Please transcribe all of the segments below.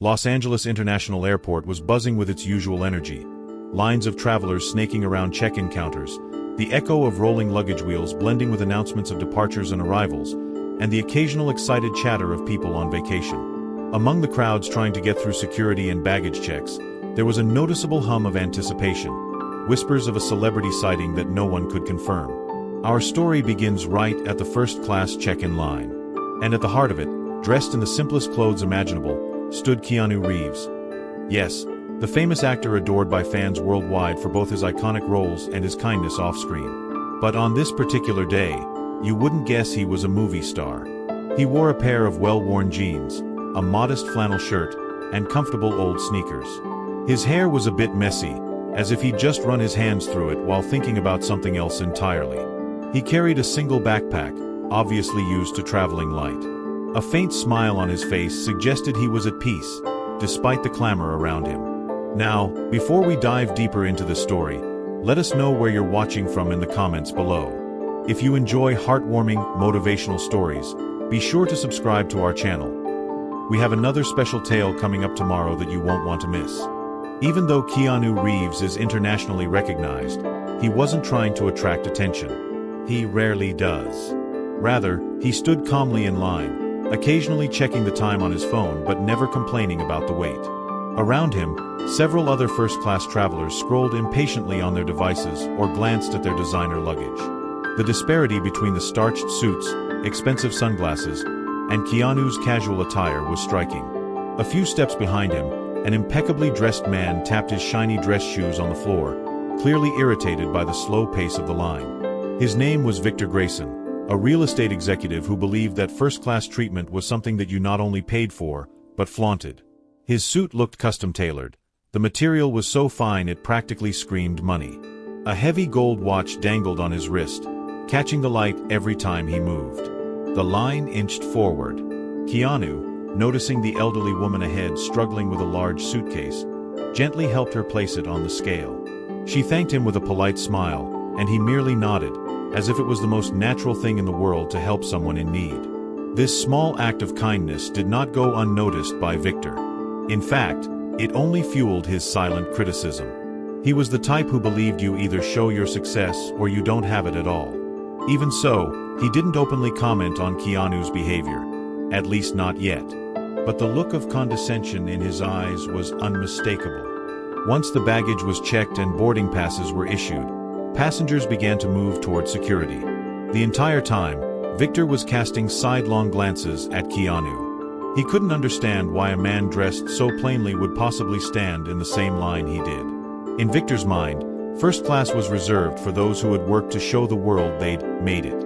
Los Angeles International Airport was buzzing with its usual energy. Lines of travelers snaking around check-in counters, the echo of rolling luggage wheels blending with announcements of departures and arrivals, and the occasional excited chatter of people on vacation. Among the crowds trying to get through security and baggage checks, there was a noticeable hum of anticipation, whispers of a celebrity sighting that no one could confirm. Our story begins right at the first-class check-in line. And at the heart of it, dressed in the simplest clothes imaginable, stood Keanu Reeves. Yes, the famous actor adored by fans worldwide for both his iconic roles and his kindness off-screen. But on this particular day, you wouldn't guess he was a movie star. He wore a pair of well-worn jeans, a modest flannel shirt, and comfortable old sneakers. His hair was a bit messy, as if he'd just run his hands through it while thinking about something else entirely. He carried a single backpack, obviously used to traveling light. A faint smile on his face suggested he was at peace, despite the clamor around him. Now, before we dive deeper into the story, let us know where you're watching from in the comments below. If you enjoy heartwarming, motivational stories, be sure to subscribe to our channel. We have another special tale coming up tomorrow that you won't want to miss. Even though Keanu Reeves is internationally recognized, he wasn't trying to attract attention. He rarely does. Rather, he stood calmly in line, occasionally checking the time on his phone but never complaining about the wait. Around him, several other first-class travelers scrolled impatiently on their devices or glanced at their designer luggage. The disparity between the starched suits, expensive sunglasses, and Keanu's casual attire was striking. A few steps behind him, an impeccably dressed man tapped his shiny dress shoes on the floor, clearly irritated by the slow pace of the line. His name was Victor Grayson, a real estate executive who believed that first-class treatment was something that you not only paid for, but flaunted. His suit looked custom-tailored. The material was so fine it practically screamed money. A heavy gold watch dangled on his wrist, catching the light every time he moved. The line inched forward. Keanu, noticing the elderly woman ahead struggling with a large suitcase, gently helped her place it on the scale. She thanked him with a polite smile, and he merely nodded, as if it was the most natural thing in the world to help someone in need. This small act of kindness did not go unnoticed by Victor. In fact, it only fueled his silent criticism. He was the type who believed you either show your success or you don't have it at all. Even so, he didn't openly comment on Keanu's behavior, at least not yet. But the look of condescension in his eyes was unmistakable. Once the baggage was checked and boarding passes were issued, passengers began to move toward security. The entire time, Victor was casting sidelong glances at Keanu. He couldn't understand why a man dressed so plainly would possibly stand in the same line he did. In Victor's mind, first class was reserved for those who had worked to show the world they'd made it.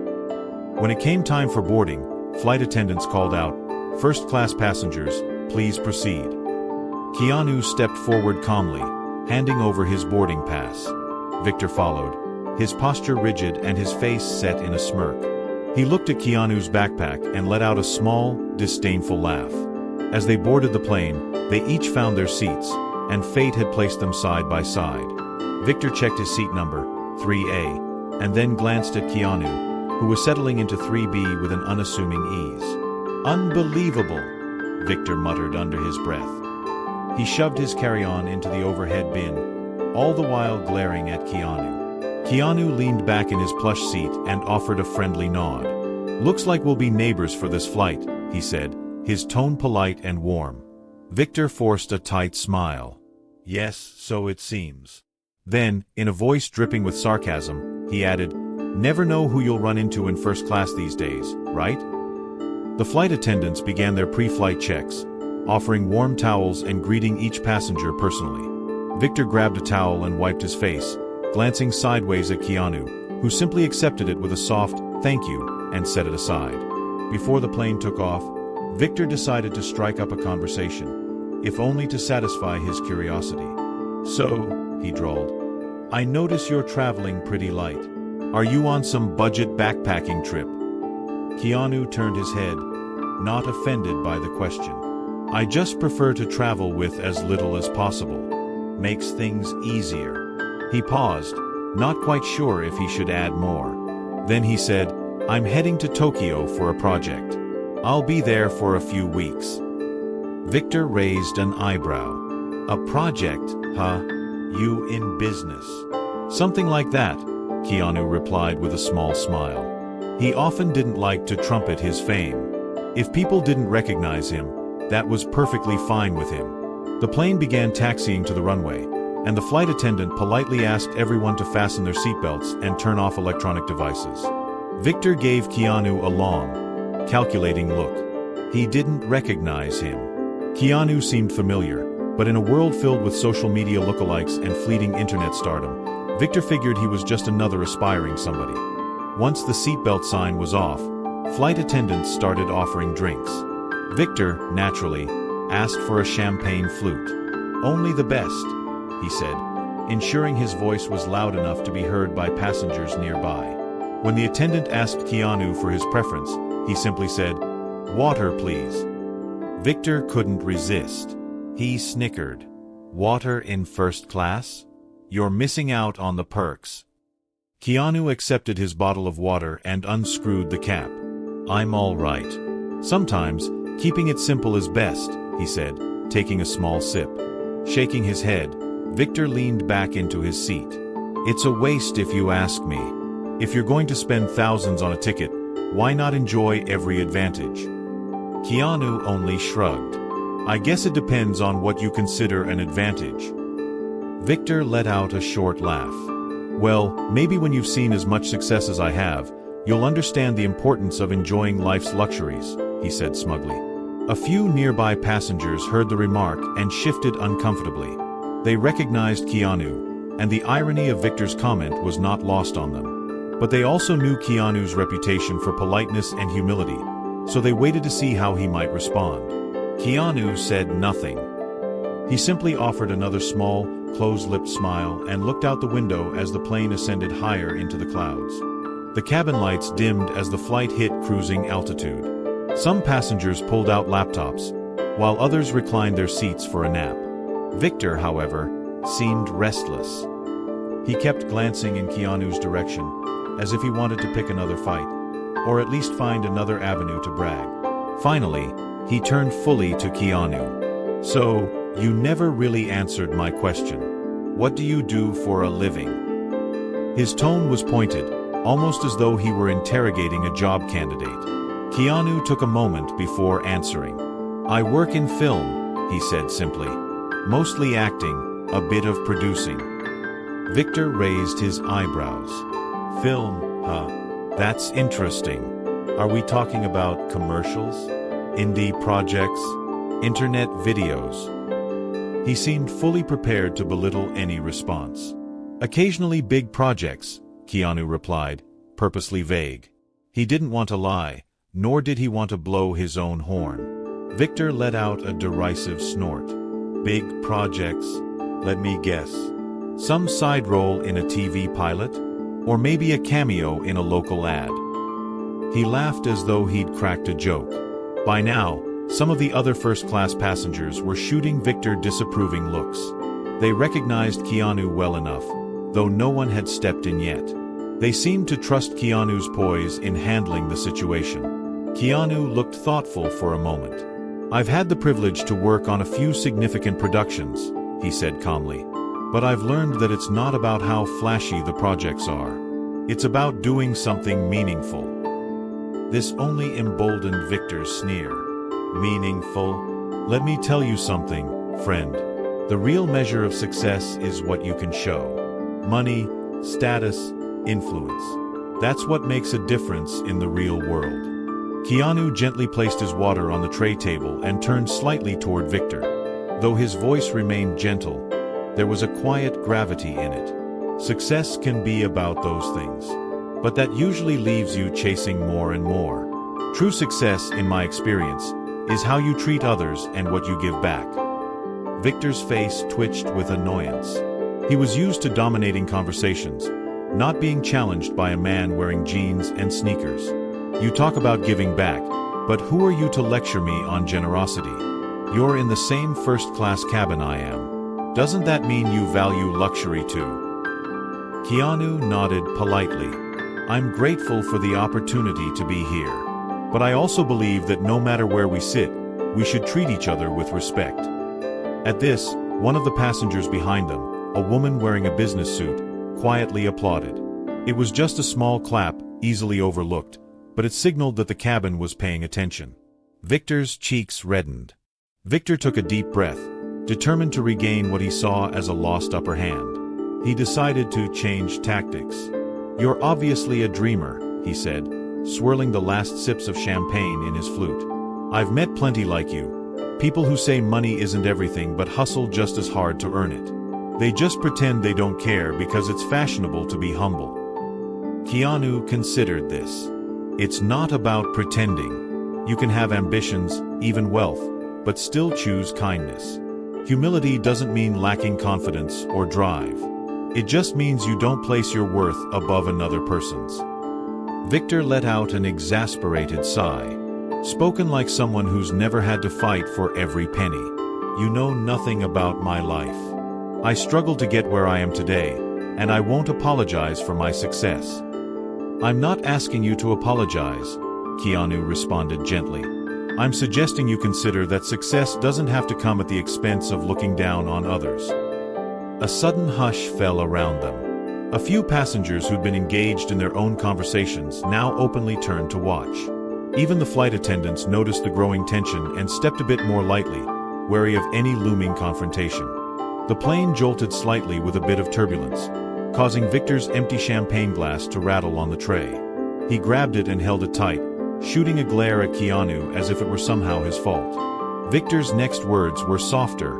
When it came time for boarding, flight attendants called out, "First-class passengers, please proceed." Keanu stepped forward calmly, handing over his boarding pass. Victor followed, his posture rigid and his face set in a smirk. He looked at Keanu's backpack and let out a small, disdainful laugh. As they boarded the plane, they each found their seats, and fate had placed them side by side. Victor checked his seat number, 3A, and then glanced at Keanu, who was settling into 3B with an unassuming ease. "Unbelievable," Victor muttered under his breath. He shoved his carry-on into the overhead bin, all the while glaring at Keanu. Keanu leaned back in his plush seat and offered a friendly nod. "Looks like we'll be neighbors for this flight," he said, his tone polite and warm. Victor forced a tight smile. "Yes, so it seems." Then, in a voice dripping with sarcasm, he added, "Never know who you'll run into in first class these days, right?" The flight attendants began their pre-flight checks, offering warm towels and greeting each passenger personally. Victor grabbed a towel and wiped his face, glancing sideways at Keanu, who simply accepted it with a soft, "Thank you," and set it aside. Before the plane took off, Victor decided to strike up a conversation, if only to satisfy his curiosity. "So," he drawled, "I notice you're traveling pretty light. Are you on some budget backpacking trip?" Keanu turned his head, not offended by the question. "I just prefer to travel with as little as possible. Makes things easier." He paused, not quite sure if he should add more. Then he said, "I'm heading to Tokyo for a project. I'll be there for a few weeks." Victor raised an eyebrow. A project, huh? You in business? Something like that, Keanu replied with a small smile. He often didn't like to trumpet his fame. If people didn't recognize him, that was perfectly fine with him. The plane began taxiing to the runway, and the flight attendant politely asked everyone to fasten their seatbelts and turn off electronic devices. Victor gave Keanu a long, calculating look. He didn't recognize him. Keanu seemed familiar, but in a world filled with social media lookalikes and fleeting internet stardom, Victor figured he was just another aspiring somebody. Once the seatbelt sign was off, flight attendants started offering drinks. Victor, naturally, asked for a champagne flute. "Only the best," he said, ensuring his voice was loud enough to be heard by passengers nearby. When the attendant asked Keanu for his preference, he simply said, "Water, please." Victor couldn't resist. He snickered. "Water in first class? You're missing out on the perks." Keanu accepted his bottle of water and unscrewed the cap. "I'm all right. Sometimes, keeping it simple is best," he said, taking a small sip. Shaking his head, Victor leaned back into his seat. "It's a waste if you ask me. If you're going to spend thousands on a ticket, why not enjoy every advantage?" Keanu only shrugged. "I guess it depends on what you consider an advantage." Victor let out a short laugh. "Well, maybe when you've seen as much success as I have, you'll understand the importance of enjoying life's luxuries," he said smugly. A few nearby passengers heard the remark and shifted uncomfortably. They recognized Keanu, and the irony of Victor's comment was not lost on them. But they also knew Keanu's reputation for politeness and humility, so they waited to see how he might respond. Keanu said nothing. He simply offered another small, closed-lipped smile and looked out the window as the plane ascended higher into the clouds. The cabin lights dimmed as the flight hit cruising altitude. Some passengers pulled out laptops, while others reclined their seats for a nap. Victor, however, seemed restless. He kept glancing in Keanu's direction, as if he wanted to pick another fight, or at least find another avenue to brag. Finally, he turned fully to Keanu. "So, you never really answered my question. What do you do for a living?" His tone was pointed, almost as though he were interrogating a job candidate. Keanu took a moment before answering. "I work in film," he said simply. "Mostly acting, a bit of producing." Victor raised his eyebrows. "Film, huh? That's interesting. Are we talking about commercials? Indie projects? Internet videos?" He seemed fully prepared to belittle any response. "Occasionally big projects," Keanu replied, purposely vague. He didn't want to lie, nor did he want to blow his own horn. Victor let out a derisive snort. "Big projects? Let me guess. Some side role in a TV pilot? Or maybe a cameo in a local ad?" He laughed as though he'd cracked a joke. By now, some of the other first-class passengers were shooting Victor disapproving looks. They recognized Keanu well enough, though no one had stepped in yet. They seemed to trust Keanu's poise in handling the situation. Keanu looked thoughtful for a moment. "I've had the privilege to work on a few significant productions," he said calmly. "But I've learned that it's not about how flashy the projects are. It's about doing something meaningful." This only emboldened Victor's sneer. "Meaningful? Let me tell you something, friend. The real measure of success is what you can show. Money, status, influence. That's what makes a difference in the real world." Keanu gently placed his water on the tray table and turned slightly toward Victor. Though his voice remained gentle, there was a quiet gravity in it. Success can be about those things, but that usually leaves you chasing more and more. True success, in my experience, is how you treat others and what you give back. Victor's face twitched with annoyance. He was used to dominating conversations, not being challenged by a man wearing jeans and sneakers. "You talk about giving back, but who are you to lecture me on generosity? You're in the same first-class cabin I am. Doesn't that mean you value luxury too?" Keanu nodded politely. "I'm grateful for the opportunity to be here. But I also believe that no matter where we sit, We should treat each other with respect." At this, one of the passengers behind them, a woman wearing a business suit, quietly applauded. It was just a small clap, easily overlooked, but it signaled that the cabin was paying attention. Victor's cheeks reddened. Victor took a deep breath, determined to regain what he saw as a lost upper hand. He decided to change tactics. "You're obviously a dreamer," he said, swirling the last sips of champagne in his flute. "I've met plenty like you. People who say money isn't everything but hustle just as hard to earn it. They just pretend they don't care because it's fashionable to be humble." Keanu considered this. It's not about pretending. You can have ambitions, even wealth, but still choose kindness. Humility doesn't mean lacking confidence or drive. It just means you don't place your worth above another person's. Victor let out an exasperated sigh. Spoken like someone who's never had to fight for every penny. "You know nothing about my life. I struggled to get where I am today, and I won't apologize for my success." "I'm not asking you to apologize," Keanu responded gently. "I'm suggesting you consider that success doesn't have to come at the expense of looking down on others." A sudden hush fell around them. A few passengers who'd been engaged in their own conversations now openly turned to watch. Even the flight attendants noticed the growing tension and stepped a bit more lightly, wary of any looming confrontation. The plane jolted slightly with a bit of turbulence, causing Victor's empty champagne glass to rattle on the tray. He grabbed it and held it tight, shooting a glare at Keanu as if it were somehow his fault. Victor's next words were softer,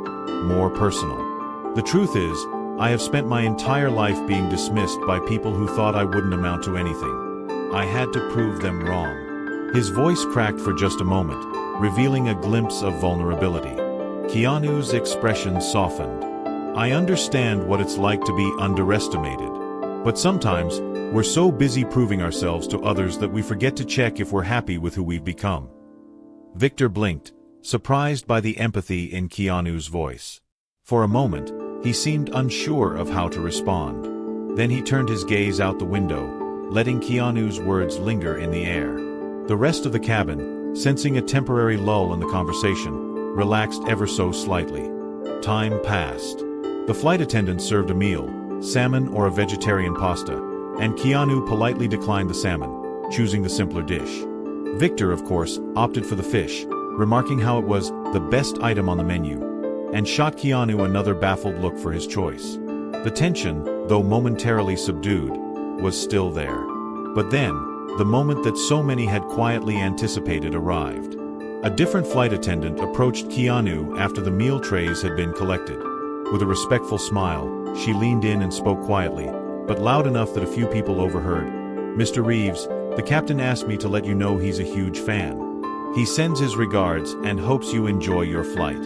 more personal. "The truth is, I have spent my entire life being dismissed by people who thought I wouldn't amount to anything. I had to prove them wrong." His voice cracked for just a moment, revealing a glimpse of vulnerability. Keanu's expression softened. "I understand what it's like to be underestimated. But sometimes, we're so busy proving ourselves to others that we forget to check if we're happy with who we've become." Victor blinked, surprised by the empathy in Keanu's voice. For a moment, he seemed unsure of how to respond. Then he turned his gaze out the window, letting Keanu's words linger in the air. The rest of the cabin, sensing a temporary lull in the conversation, relaxed ever so slightly. Time passed. The flight attendant served a meal, salmon or a vegetarian pasta, and Keanu politely declined the salmon, choosing the simpler dish. Victor, of course, opted for the fish, remarking how it was the best item on the menu, and shot Keanu another baffled look for his choice. The tension, though momentarily subdued, was still there. But then, the moment that so many had quietly anticipated arrived. A different flight attendant approached Keanu after the meal trays had been collected. With a respectful smile, she leaned in and spoke quietly, but loud enough that a few people overheard. "Mr. Reeves, the captain asked me to let you know he's a huge fan. He sends his regards and hopes you enjoy your flight."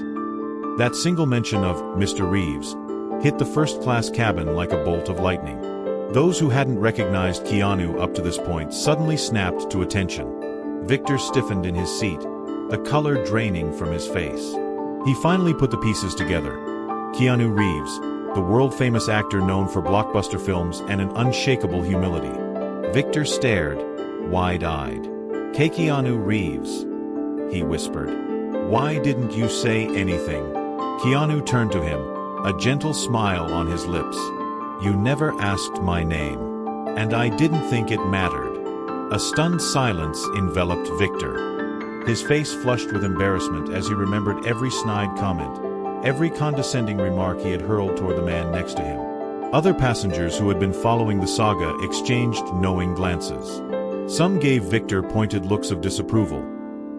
That single mention of Mr. Reeves hit the first-class cabin like a bolt of lightning. Those who hadn't recognized Keanu up to this point suddenly snapped to attention. Victor stiffened in his seat, the color draining from his face. He finally put the pieces together. Keanu Reeves, the world-famous actor known for blockbuster films and an unshakable humility. Victor stared, wide-eyed. "Keanu Reeves," he whispered. "Why didn't you say anything?" Keanu turned to him, a gentle smile on his lips. "You never asked my name. And I didn't think it mattered." A stunned silence enveloped Victor. His face flushed with embarrassment as he remembered every snide comment, every condescending remark he had hurled toward the man next to him. Other passengers who had been following the saga exchanged knowing glances. Some gave Victor pointed looks of disapproval,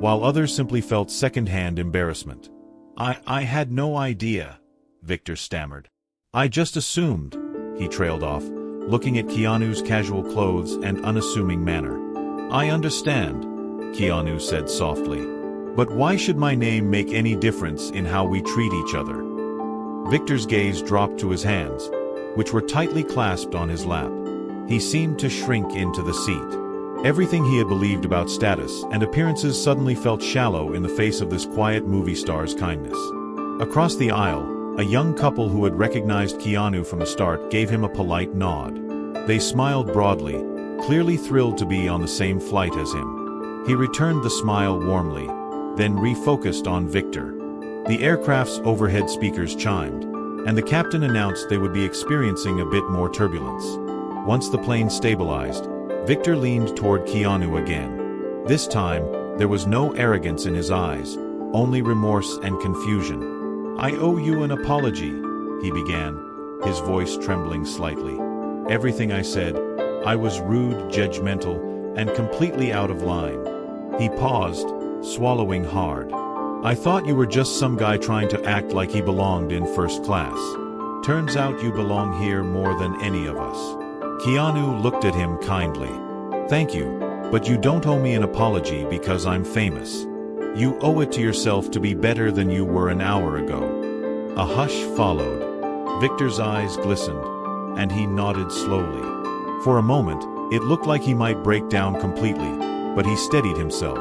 while others simply felt second-hand embarrassment. I had no idea," Victor stammered. "I just assumed," he trailed off, looking at Keanu's casual clothes and unassuming manner. "I understand," Keanu said softly. "But why should my name make any difference in how we treat each other?" Victor's gaze dropped to his hands, which were tightly clasped on his lap. He seemed to shrink into the seat. Everything he had believed about status and appearances suddenly felt shallow in the face of this quiet movie star's kindness. Across the aisle, a young couple who had recognized Keanu from the start gave him a polite nod. They smiled broadly, clearly thrilled to be on the same flight as him. He returned the smile warmly, then refocused on Victor. The aircraft's overhead speakers chimed, and the captain announced they would be experiencing a bit more turbulence. Once the plane stabilized, Victor leaned toward Keanu again. This time, there was no arrogance in his eyes, only remorse and confusion. "I owe you an apology," he began, his voice trembling slightly. "Everything I said, I was rude, judgmental, and completely out of line." He paused, swallowing hard. "I thought you were just some guy trying to act like he belonged in first class. Turns out you belong here more than any of us." Keanu looked at him kindly. "Thank you, but you don't owe me an apology because I'm famous. You owe it to yourself to be better than you were an hour ago." A hush followed. Victor's eyes glistened, and he nodded slowly. For a moment, it looked like he might break down completely, but he steadied himself.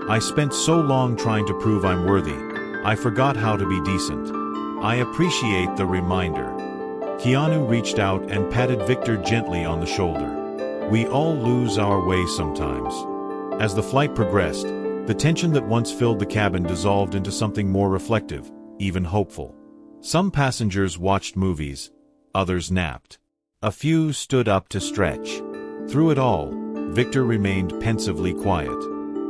"I spent so long trying to prove I'm worthy, I forgot how to be decent. I appreciate the reminder." Keanu reached out and patted Victor gently on the shoulder. "We all lose our way sometimes." As the flight progressed, the tension that once filled the cabin dissolved into something more reflective, even hopeful. Some passengers watched movies, others napped. A few stood up to stretch. Through it all, Victor remained pensively quiet.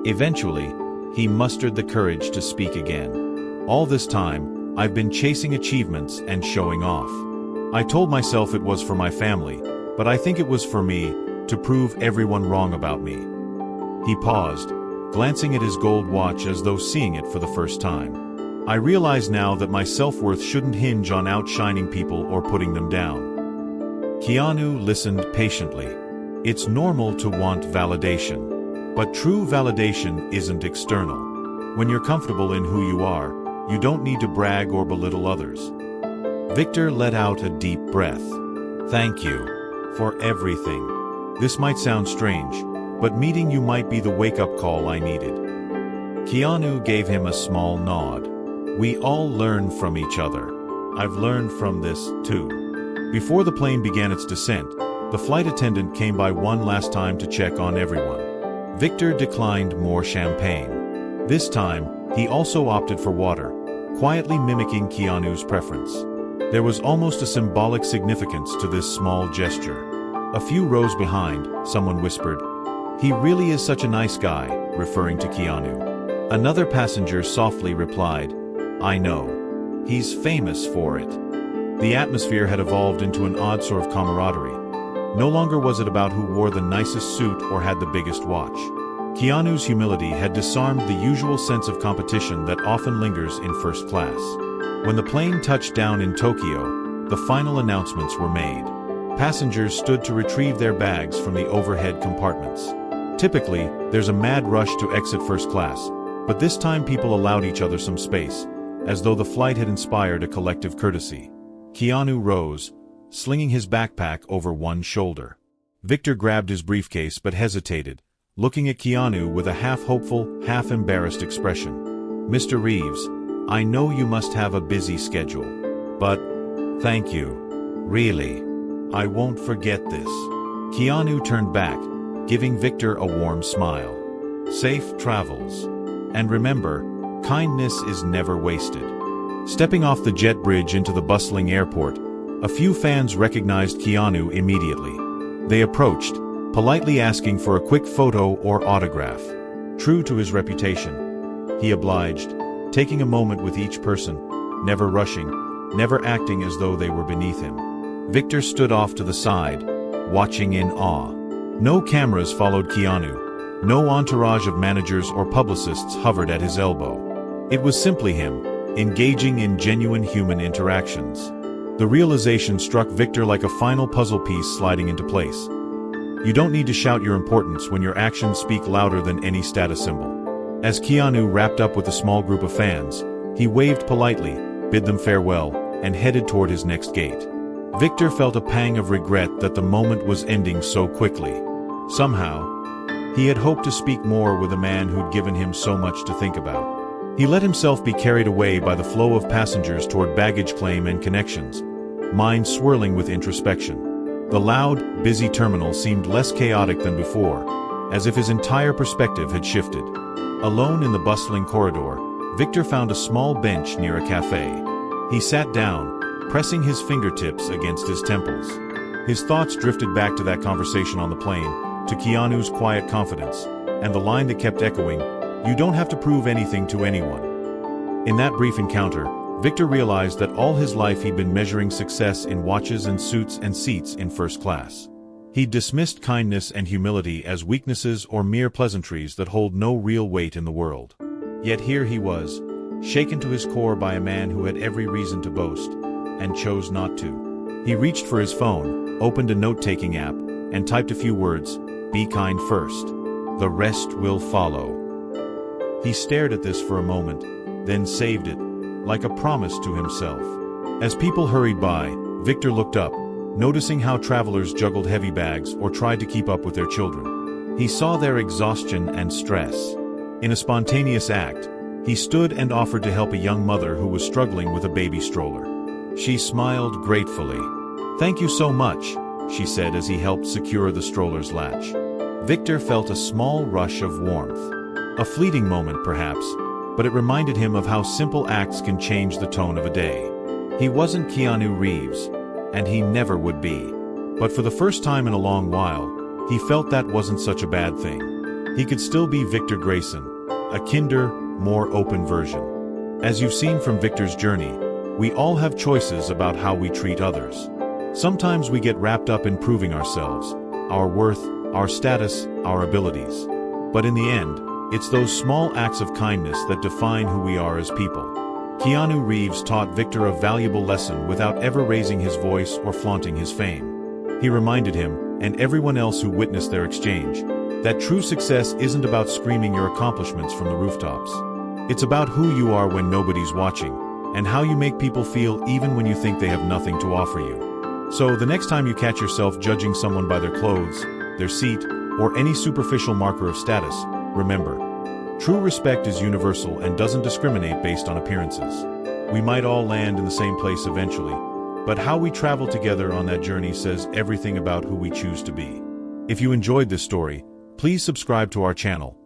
Eventually, he mustered the courage to speak again. "All this time, I've been chasing achievements and showing off. I told myself it was for my family, but I think it was for me, to prove everyone wrong about me." He paused, glancing at his gold watch as though seeing it for the first time. "I realize now that my self-worth shouldn't hinge on outshining people or putting them down." Keanu listened patiently. It's normal to want validation. But true validation isn't external. When you're comfortable in who you are, you don't need to brag or belittle others. Victor let out a deep breath. "Thank you for everything. This might sound strange, but meeting you might be the wake-up call I needed." Keanu gave him a small nod. "We all learn from each other. I've learned from this, too." Before the plane began its descent, the flight attendant came by one last time to check on everyone. Victor declined more champagne. This time, he also opted for water, quietly mimicking Keanu's preference. There was almost a symbolic significance to this small gesture. A few rows behind, someone whispered, "He really is such a nice guy," referring to Keanu. Another passenger softly replied, "I know. He's famous for it." The atmosphere had evolved into an odd sort of camaraderie. No longer was it about who wore the nicest suit or had the biggest watch. Keanu's humility had disarmed the usual sense of competition that often lingers in first class. When the plane touched down in Tokyo, the final announcements were made. Passengers stood to retrieve their bags from the overhead compartments. Typically, there's a mad rush to exit first class, but this time people allowed each other some space, as though the flight had inspired a collective courtesy. Keanu rose, slinging his backpack over one shoulder. Victor grabbed his briefcase but hesitated, looking at Keanu with a half-hopeful, half-embarrassed expression. "Mr. Reeves, I know you must have a busy schedule, but thank you. Really. I won't forget this." Keanu turned back, giving Victor a warm smile. "Safe travels. And remember, kindness is never wasted." Stepping off the jet bridge into the bustling airport, a few fans recognized Keanu immediately. They approached, politely asking for a quick photo or autograph. True to his reputation, he obliged, taking a moment with each person, never rushing, never acting as though they were beneath him. Victor stood off to the side, watching in awe. No cameras followed Keanu. No entourage of managers or publicists hovered at his elbow. It was simply him, engaging in genuine human interactions. The realization struck Victor like a final puzzle piece sliding into place. You don't need to shout your importance when your actions speak louder than any status symbol. As Keanu wrapped up with a small group of fans, he waved politely, bid them farewell, and headed toward his next gate. Victor felt a pang of regret that the moment was ending so quickly. Somehow, he had hoped to speak more with a man who'd given him so much to think about. He let himself be carried away by the flow of passengers toward baggage claim and connections, mind swirling with introspection. The loud, busy terminal seemed less chaotic than before, as if his entire perspective had shifted. Alone in the bustling corridor, Victor found a small bench near a cafe. He sat down, pressing his fingertips against his temples. His thoughts drifted back to that conversation on the plane, to Keanu's quiet confidence, and the line that kept echoing, "You don't have to prove anything to anyone." In that brief encounter, Victor realized that all his life he'd been measuring success in watches and suits and seats in first class. He'd dismissed kindness and humility as weaknesses or mere pleasantries that hold no real weight in the world. Yet here he was, shaken to his core by a man who had every reason to boast, and chose not to. He reached for his phone, opened a note-taking app, and typed a few words, "Be kind first. The rest will follow." He stared at this for a moment, then saved it, like a promise to himself. As people hurried by, Victor looked up, noticing how travelers juggled heavy bags or tried to keep up with their children. He saw their exhaustion and stress. In a spontaneous act, he stood and offered to help a young mother who was struggling with a baby stroller. She smiled gratefully. "Thank you so much," she said as he helped secure the stroller's latch. Victor felt a small rush of warmth. A fleeting moment, perhaps, but it reminded him of how simple acts can change the tone of a day. He wasn't Keanu Reeves, and he never would be. But for the first time in a long while, he felt that wasn't such a bad thing. He could still be Victor Grayson, a kinder, more open version. As you've seen from Victor's journey, we all have choices about how we treat others. Sometimes we get wrapped up in proving ourselves, our worth, our status, our abilities. But in the end, it's those small acts of kindness that define who we are as people. Keanu Reeves taught Victor a valuable lesson without ever raising his voice or flaunting his fame. He reminded him, and everyone else who witnessed their exchange, that true success isn't about screaming your accomplishments from the rooftops. It's about who you are when nobody's watching, and how you make people feel even when you think they have nothing to offer you. So the next time you catch yourself judging someone by their clothes, their seat, or any superficial marker of status, remember, true respect is universal and doesn't discriminate based on appearances. We might all land in the same place eventually, but how we travel together on that journey says everything about who we choose to be. If you enjoyed this story, please subscribe to our channel.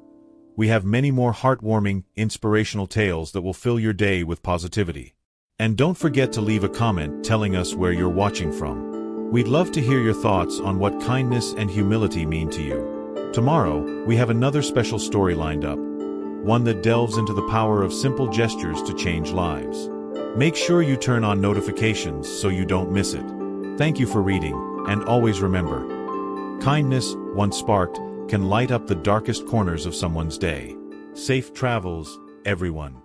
We have many more heartwarming, inspirational tales that will fill your day with positivity. And don't forget to leave a comment telling us where you're watching from. We'd love to hear your thoughts on what kindness and humility mean to you. Tomorrow, we have another special story lined up, one that delves into the power of simple gestures to change lives. Make sure you turn on notifications so you don't miss it. Thank you for reading, and always remember, kindness, once sparked, can light up the darkest corners of someone's day. Safe travels, everyone.